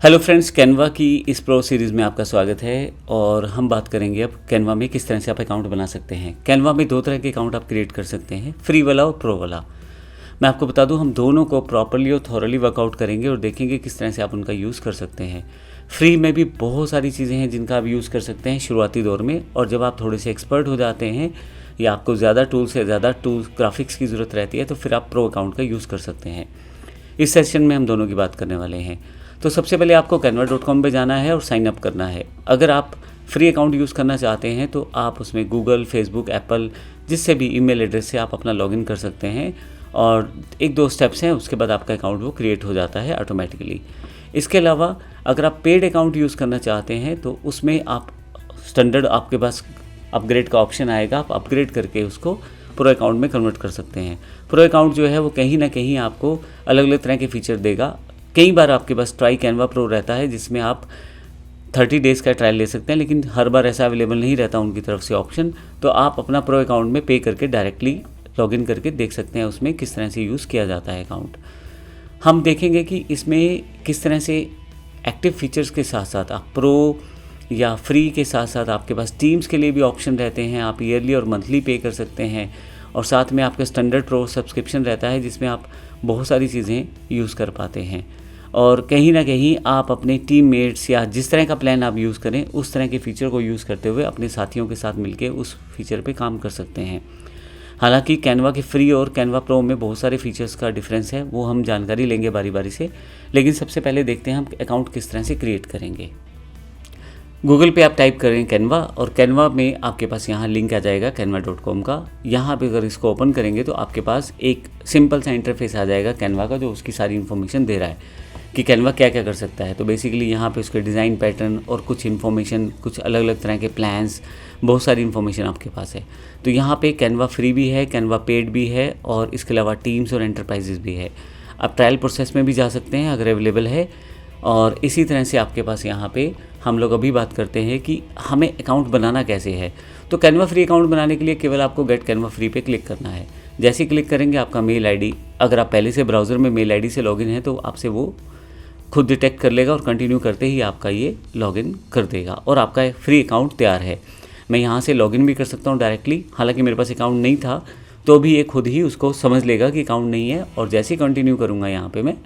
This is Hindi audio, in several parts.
हेलो फ्रेंड्स, कैनवा की इस प्रो सीरीज़ में आपका स्वागत है। और हम बात करेंगे अब कैनवा में किस तरह से आप अकाउंट बना सकते हैं। कैनवा में दो तरह के अकाउंट आप क्रिएट कर सकते हैं, फ्री वाला और प्रो वाला। मैं आपको बता दूं, हम दोनों को प्रॉपरली और थॉरली वर्कआउट करेंगे और देखेंगे किस तरह से आप उनका यूज़ कर सकते हैं। फ्री में भी बहुत सारी चीज़ें हैं जिनका आप यूज़ कर सकते हैं शुरुआती दौर में, और जब आप थोड़े से एक्सपर्ट हो जाते हैं या आपको ज़्यादा टूल्स ग्राफिक्स की ज़रूरत रहती है तो फिर आप प्रो अकाउंट का यूज़ कर सकते हैं। इस सेशन में हम दोनों की बात करने वाले हैं। तो सबसे पहले आपको canva.com पे जाना है और साइन अप करना है। अगर आप फ्री अकाउंट यूज़ करना चाहते हैं तो आप उसमें गूगल, फेसबुक, एप्पल जिससे भी ईमेल एड्रेस से आप अपना लॉगिन कर सकते हैं, और एक दो स्टेप्स हैं, उसके बाद आपका अकाउंट वो क्रिएट हो जाता है ऑटोमेटिकली। इसके अलावा अगर आप पेड अकाउंट यूज़ करना चाहते हैं तो उसमें आप स्टैंडर्ड, आपके पास अपग्रेड का ऑप्शन आएगा, आप अपग्रेड करके उसको प्रो अकाउंट में कन्वर्ट कर सकते हैं। प्रो अकाउंट जो है वो कहीं ना कहीं आपको अलग अलग तरह के फीचर देगा। कई बार आपके पास ट्राई कैनवा प्रो रहता है जिसमें आप 30 डेज़ का ट्रायल ले सकते हैं, लेकिन हर बार ऐसा अवेलेबल नहीं रहता उनकी तरफ से ऑप्शन। तो आप अपना प्रो अकाउंट में पे करके डायरेक्टली लॉगिन करके देख सकते हैं उसमें किस तरह से यूज़ किया जाता है अकाउंट। हम देखेंगे कि इसमें किस तरह से एक्टिव फीचर्स के साथ साथ आप प्रो या फ्री के साथ साथ आपके पास टीम्स के लिए भी ऑप्शन रहते हैं। आप ईयरली और मंथली पे कर सकते हैं, और साथ में आपका स्टैंडर्ड प्रो सब्सक्रिप्शन रहता है जिसमें आप बहुत सारी चीज़ें यूज़ कर पाते हैं। और कहीं ना कहीं आप अपने टीममेट्स या जिस तरह का प्लान आप यूज़ करें उस तरह के फ़ीचर को यूज़ करते हुए अपने साथियों के साथ मिलकर उस फीचर पे काम कर सकते हैं। हालांकि कैनवा के फ्री और कैनवा प्रो में बहुत सारे फीचर्स का डिफरेंस है, वो हम जानकारी लेंगे बारी बारी से। लेकिन सबसे पहले देखते हैं हम अकाउंट किस तरह से क्रिएट करेंगे। गूगल पे आप टाइप करें कैनवा, और कैनवा में आपके पास यहाँ लिंक आ जाएगा canva.com का। यहाँ पे अगर इसको ओपन करेंगे तो आपके पास एक सिंपल सा इंटरफेस आ जाएगा कैनवा का, जो उसकी सारी इन्फॉर्मेशन दे रहा है कि कैनवा क्या क्या कर सकता है। तो बेसिकली यहाँ पे उसके डिज़ाइन पैटर्न और कुछ इन्फॉर्मेशन, कुछ अलग अलग तरह के प्लान्स, बहुत सारी इन्फॉर्मेशन आपके पास है। तो यहाँ पे कैनवा फ्री भी है, कैनवा पेड भी है, और इसके अलावा टीम्स और एंटरप्राइजेज भी है। आप ट्रायल प्रोसेस में भी जा सकते हैं अगर अवेलेबल है। और इसी तरह से आपके पास यहाँ पे हम लोग अभी बात करते हैं कि हमें अकाउंट बनाना कैसे है। तो कैनवा फ्री अकाउंट बनाने के लिए केवल आपको गेट कैनवा फ्री पे क्लिक करना है। जैसे ही क्लिक करेंगे आपका मेल आईडी, अगर आप पहले से ब्राउज़र में मेल आईडी से लॉगिन है तो आपसे वो खुद डिटेक्ट कर लेगा, और कंटिन्यू करते ही आपका ये लॉगिन कर देगा और आपका फ्री अकाउंट तैयार है। मैं यहाँ से लॉगिन भी कर सकता हूँ डायरेक्टली। हालांकि मेरे पास अकाउंट नहीं था तो भी ये खुद ही उसको समझ लेगा कि अकाउंट नहीं है, और जैसे ही कंटिन्यू करूँगा यहाँ पे मैं,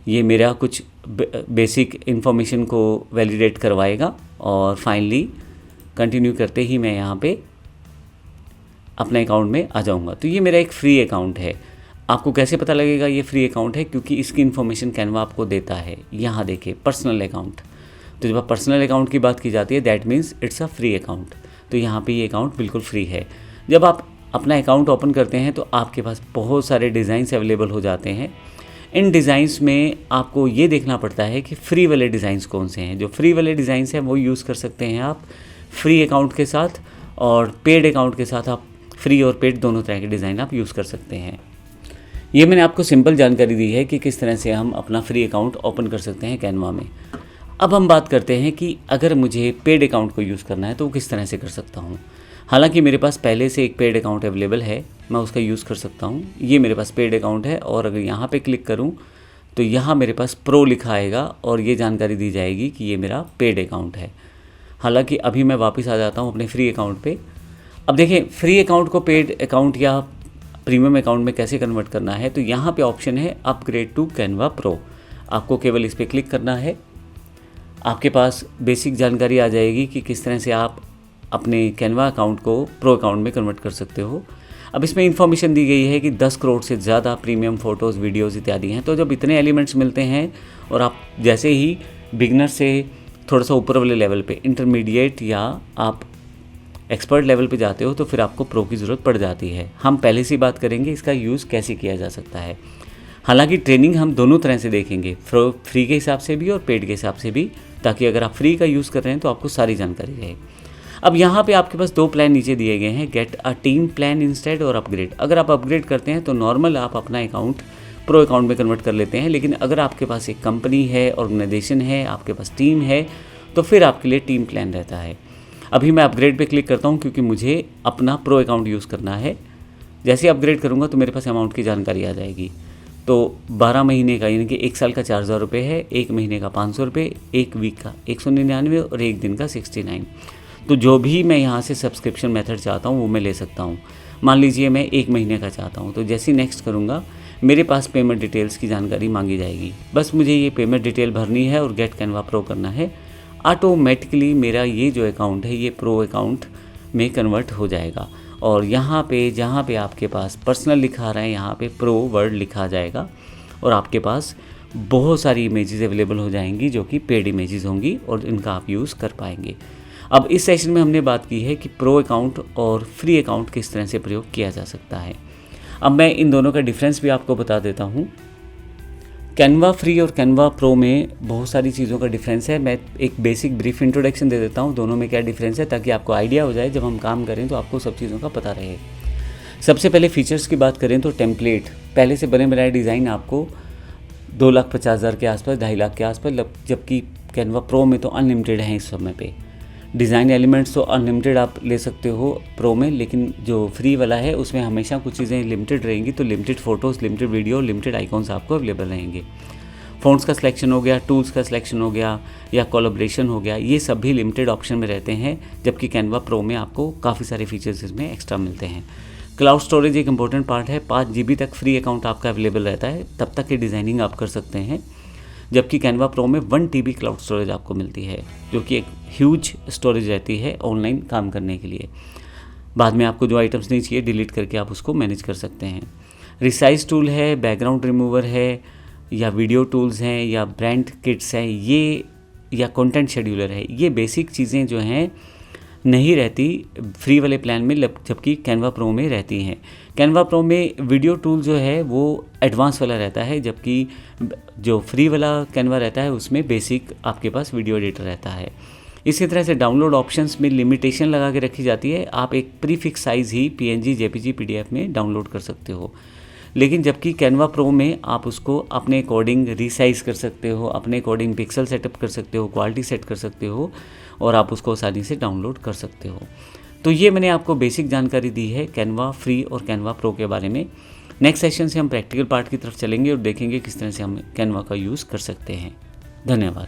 ये मेरा कुछ बेसिक इन्फॉर्मेशन को वैलिडेट करवाएगा, और फाइनली कंटिन्यू करते ही मैं यहाँ पे अपने अकाउंट में आ जाऊँगा। तो ये मेरा एक फ्री अकाउंट है। आपको कैसे पता लगेगा ये फ्री अकाउंट है? क्योंकि इसकी इन्फॉर्मेशन कैनवा आपको देता है। यहाँ देखिए, पर्सनल अकाउंट। तो जब आप पर्सनल अकाउंट की बात की जाती है that means it's a free account. तो यहाँ पे ये अकाउंट बिल्कुल फ्री है। जब आप अपना अकाउंट ओपन करते हैं तो आपके पास बहुत सारे डिज़ाइंस अवेलेबल हो जाते हैं। इन डिज़ाइंस में आपको ये देखना पड़ता है कि फ्री वाले डिज़ाइंस कौन से हैं। जो फ्री वाले डिज़ाइंस हैं वो यूज़ कर सकते हैं आप फ्री अकाउंट के साथ, और पेड अकाउंट के साथ आप फ्री और पेड दोनों तरह के डिज़ाइन आप यूज़ कर सकते हैं। ये मैंने आपको सिंपल जानकारी दी है कि किस तरह से हम अपना फ्री अकाउंट ओपन कर सकते हैं कैनवा में। अब हम बात करते हैं कि अगर मुझे पेड अकाउंट को यूज़ करना है तो वो किस तरह से कर सकता हूँ। हालांकि मेरे पास पहले से एक पेड अकाउंट अवेलेबल है, मैं उसका यूज़ कर सकता हूँ। ये मेरे पास पेड अकाउंट है, और अगर यहाँ पे क्लिक करूँ तो यहाँ मेरे पास प्रो लिखा आएगा और ये जानकारी दी जाएगी कि ये मेरा पेड अकाउंट है। हालांकि अभी मैं वापस आ जाता हूँ अपने फ्री अकाउंट पे। अब देखें, फ्री अकाउंट को पेड अकाउंट या प्रीमियम अकाउंट में कैसे कन्वर्ट करना है। तो यहाँ पे ऑप्शन है अपग्रेड टू कैनवा प्रो। आपको केवल इस पर क्लिक करना है। आपके पास बेसिक जानकारी आ जाएगी कि किस तरह से आप अपने कैनवा अकाउंट को प्रो अकाउंट में कन्वर्ट कर सकते हो। अब इसमें इन्फॉर्मेशन दी गई है कि 10 करोड़ से ज़्यादा प्रीमियम फ़ोटोज़, वीडियोज़ इत्यादि हैं। तो जब इतने एलिमेंट्स मिलते हैं और आप जैसे ही बिगनर से थोड़ा सा ऊपर वाले लेवल पे, इंटरमीडिएट या आप एक्सपर्ट लेवल पे जाते हो, तो फिर आपको प्रो की ज़रूरत पड़ जाती है। हम पहले से बात करेंगे इसका यूज़ कैसे किया जा सकता है। हालांकि ट्रेनिंग हम दोनों तरह से देखेंगे, फ्री के हिसाब से भी और पेड के हिसाब से भी, ताकि अगर आप फ्री का यूज़ कर रहे हैं तो आपको सारी जानकारी रहे। अब यहाँ पे आपके पास दो प्लान नीचे दिए गए हैं, get a team plan instead और अपग्रेड। अगर आप अपग्रेड करते हैं तो नॉर्मल आप अपना अकाउंट प्रो अकाउंट में कन्वर्ट कर लेते हैं, लेकिन अगर आपके पास एक कंपनी है, ऑर्गेनाइजेशन है, आपके पास टीम है, तो फिर आपके लिए टीम प्लान रहता है। अभी मैं अपग्रेड पे क्लिक करता हूँ क्योंकि मुझे अपना प्रो अकाउंट यूज़ करना है। जैसे ही अपग्रेड करूँगा तो मेरे पास अमाउंट की जानकारी आ जाएगी। तो 12 महीने का यानी कि 1 साल का 4,000 रुपये है, 1 महीने का 500 रुपये, 1 वीक का 199 और 1 दिन का 69। तो जो भी मैं यहाँ से सब्सक्रिप्शन मेथड चाहता हूँ वो मैं ले सकता हूँ। मान लीजिए मैं 1 महीने का चाहता हूँ, तो जैसे ही नेक्स्ट करूँगा मेरे पास पेमेंट डिटेल्स की जानकारी मांगी जाएगी। बस मुझे ये पेमेंट डिटेल भरनी है और गेट कैनवा प्रो करना है। ऑटोमेटिकली मेरा ये जो अकाउंट है ये प्रो अकाउंट में कन्वर्ट हो जाएगा और यहाँ पे जहाँ पे आपके पास पर्सनल लिखा रहा है यहाँ पे प्रो वर्ड लिखा जाएगा और आपके पास बहुत सारी इमेजेस अवेलेबल हो जाएंगी जो कि पेड इमेजेस होंगी और इनका आप यूज़ कर पाएंगे। अब इस सेशन में हमने बात की है कि प्रो अकाउंट और फ्री अकाउंट किस तरह से प्रयोग किया जा सकता है। अब मैं इन दोनों का डिफरेंस भी आपको बता देता हूँ। कैनवा फ्री और कैनवा प्रो में बहुत सारी चीज़ों का डिफरेंस है। मैं एक बेसिक ब्रीफ इंट्रोडक्शन दे देता हूँ दोनों में क्या डिफरेंस है, ताकि आपको आइडिया हो जाए जब हम काम करें तो आपको सब चीज़ों का पता रहे। सबसे पहले फीचर्स की बात करें तो टेम्पलेट, पहले से बने बनाए डिज़ाइन आपको 2,50,000 के आसपास, 2.5 लाख के आसपास, जबकि कैनवा प्रो में तो अनलिमिटेड है इस समय पे। डिज़ाइन एलिमेंट्स तो अनलिमिटेड आप ले सकते हो प्रो में, लेकिन जो फ्री वाला है उसमें हमेशा कुछ चीज़ें लिमिटेड रहेंगी। तो limited photos, limited video, limited icons आपको अवेलेबल रहेंगे। फ़ॉन्ट्स का सिलेक्शन हो गया, टूल्स का सिलेक्शन हो गया या कोलैबोरेशन हो गया, ये सब भी लिमिटेड ऑप्शन में रहते हैं, जबकि कैनवा प्रो में आपको काफ़ी सारे फीचर्स इसमें एक्स्ट्रा मिलते हैं। क्लाउड स्टोरेज एक इंपॉर्टेंट पार्ट है। 5 GB तक फ्री अकाउंट आपका अवेलेबल रहता है, तब तक की डिज़ाइनिंग आप कर सकते हैं, जबकि कैनवा प्रो में 1 TB क्लाउड स्टोरेज आपको मिलती है, जो कि एक ह्यूज स्टोरेज रहती है ऑनलाइन काम करने के लिए। बाद में आपको जो आइटम्स नहीं चाहिए डिलीट करके आप उसको मैनेज कर सकते हैं। रिसाइज टूल है, बैकग्राउंड रिमूवर है, या वीडियो टूल्स हैं, या ब्रांड किट्स हैं, ये या कंटेंट शेड्यूलर है, ये बेसिक चीज़ें जो हैं नहीं रहती फ्री वाले प्लान में, जबकि कैनवा प्रो में रहती हैं। कैनवा प्रो में वीडियो टूल जो है वो एडवांस वाला रहता है, जबकि जो फ्री वाला कैनवा रहता है उसमें बेसिक आपके पास वीडियो एडिटर रहता है। इसी तरह से डाउनलोड ऑप्शंस में लिमिटेशन लगा के रखी जाती है, आप एक प्रीफिक्स साइज़ ही PNG, JPG, PDF में डाउनलोड कर सकते हो। लेकिन जबकि कैनवा प्रो में आप उसको अपने अकॉर्डिंग रीसाइज कर सकते हो, अपने अकॉर्डिंग पिक्सल सेटअप कर सकते हो, क्वालिटी सेट कर सकते हो और आप उसको आसानी से डाउनलोड कर सकते हो। तो ये मैंने आपको बेसिक जानकारी दी है कैनवा फ्री और कैनवा प्रो के बारे में। नेक्स्ट सेशन से हम प्रैक्टिकल पार्ट की तरफ चलेंगे और देखेंगे किस तरह से हम कैनवा का यूज़ कर सकते हैं। धन्यवाद।